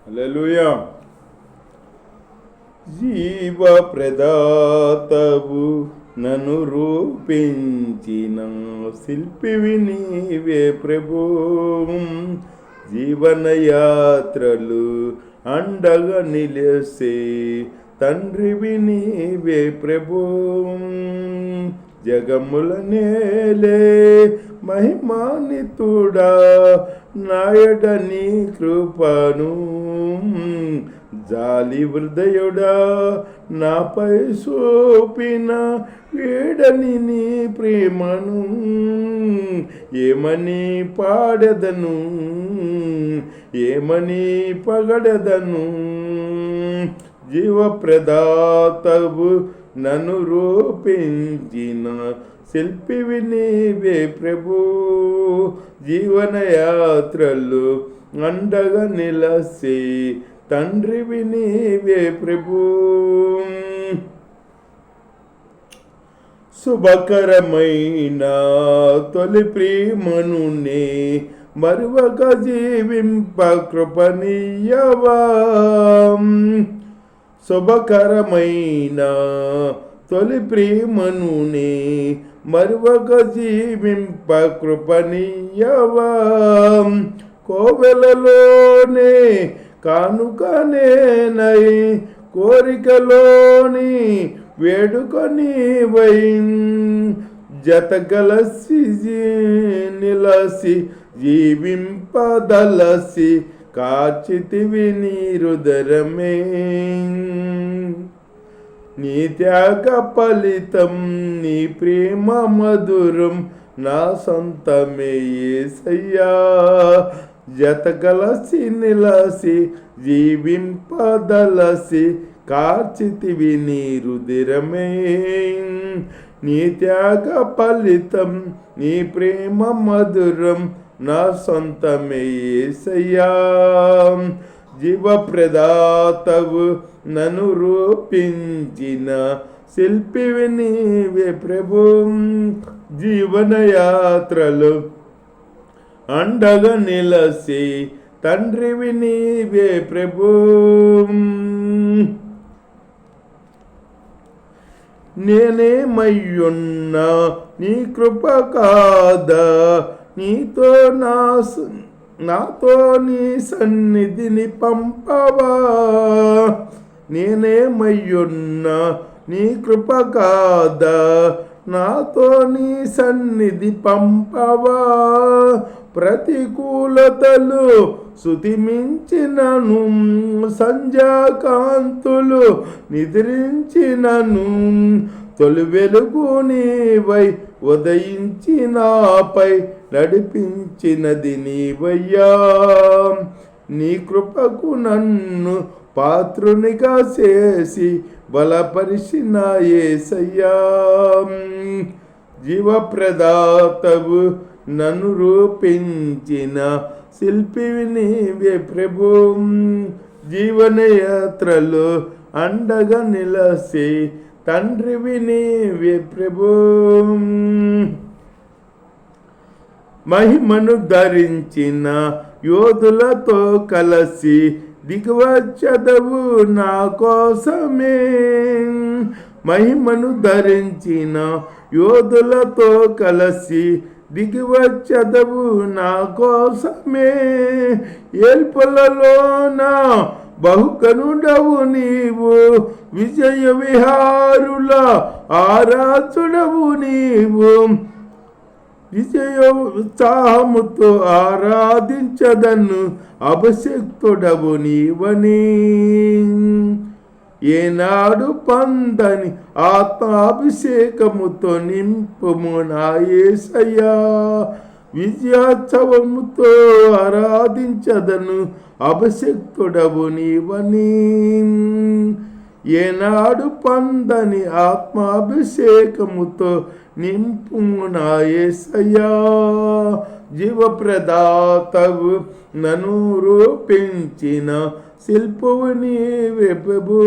హల్లెలూయా. జీవ ప్రదాతవు నన్ను రూపించిన శిల్పివి నీవే ప్రభు. జీవనయాత్రలు అండగా నిలిసే తండ్రివి నీవే ప్రభు. జగముల నేలే మహిమానితుడా నాయడ నీ కృపను. జాలి హృదయుడా నాపై సోపిన వేడని నీ ప్రేమను. ఏమని పాడెదను, ఏమని పగడెదను. జీవప్రదాతవు నన్ను రూపించిన శిల్పివి నీవే ప్రభు. జీవనయాత్రలు అండగా నిలసి తండ్రివి నీవే ప్రభు. శుభకరమైన తొలి ప్రేమను నే మరువక జీవింప కృపనీయవా. శుభకరమైన తొలి ప్రేమను నే మరువక జీవింప కృపనీయవా. కోవెలలోనే కానుకనేనై కోరికలోని వేడుకొని వై జతగలసి నిలసి జీవింపదలసి కాచితివి నీరుదరమే. నీ త్యాగ ఫలితం నీ ప్రేమ మధురం నా సొంతమే యేసయ్యా. జతగలసి నిలసి జీవింపదలసి కార్చితివి నీరుదిరమే. నీ త్యాగ ఫలితం నీ ప్రేమ మధురం నా సొంతమే యేసయ్యా. జీవప్రదాతవు నన్ను రూపించిన శిల్పివి నీవే ప్రభు. జీవనయాత్రలు అండగా నిలసి తండ్రివి నీవే ప్రభు. నేనేమయ్యున్నా నీ కృప కాదా, నాతో నీ సన్నిధిని పంపవా. నేనేమయ్యున్నా నీ కృప కాదా, నాతో నీ సన్నిధి పంపవా. ప్రతికూలతలు శృతిమించినను సంధ్యాకాంతులు నిద్రించినను తొలి వెలుగు నీవై ఉదయించి నాపై నడిపించినది నీవయ్యా. నీ కృపకు నన్ను పాత్రునిగా చేసి బలపరిచిన యేసయ్యా. జీవప్రదాతవు నన్ను రూపించిన శిల్పివి నీవే ప్రభు. జీవనయాత్రలు అండగా నిలసి తండ్రివి నీవే ప్రభు. మహిమను ధరించిన యోధులతో కలసి దిగువచ్చదవు నా కోసమే. మహిమను ధరించిన యోధులతో కలసి దిగివచ్చదవు నా కోసమే. ఏల్పులలోన బహుకనుడవు నీవు, విజయ విహారుల ఆరాధుడవు నీవు. విజయ ఉత్సాహముతో ఆరాధించదను అభిషక్తుడవు నీవని. ఏనాడు పందని ఆత్మాభిషేకముతో నింపుము నా యేసయ్యా. విజయోత్సవముతో ఆరాధించదను అభిషక్తుడవు నీవని. ఏనాడు పందని ఆత్మాభిషేకముతో నింపుము నా యేసయ్యా. జీవప్రదాతవు నన్ను రూపించిన శిల్పువు నీవే ప్రభు.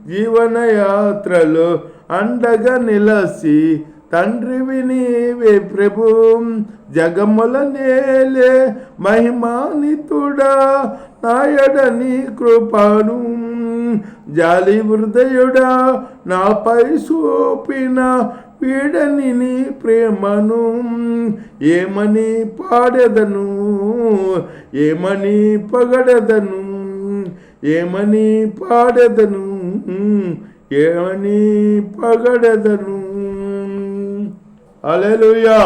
జీవనయాత్రలో అండగా నిలసి తండ్రివి నీవే ప్రభు, జగముల నేలే మహిమానితుడా, నాయడ నీ కృపను జాలి హృదయుడా నాపై సోపిన వీడని నీ ప్రేమను ఏమని పాడెదను, ఏమని పగడెదను, ఏమని పాడెదను, ఏమని పగడెదను. హల్లెలూయా.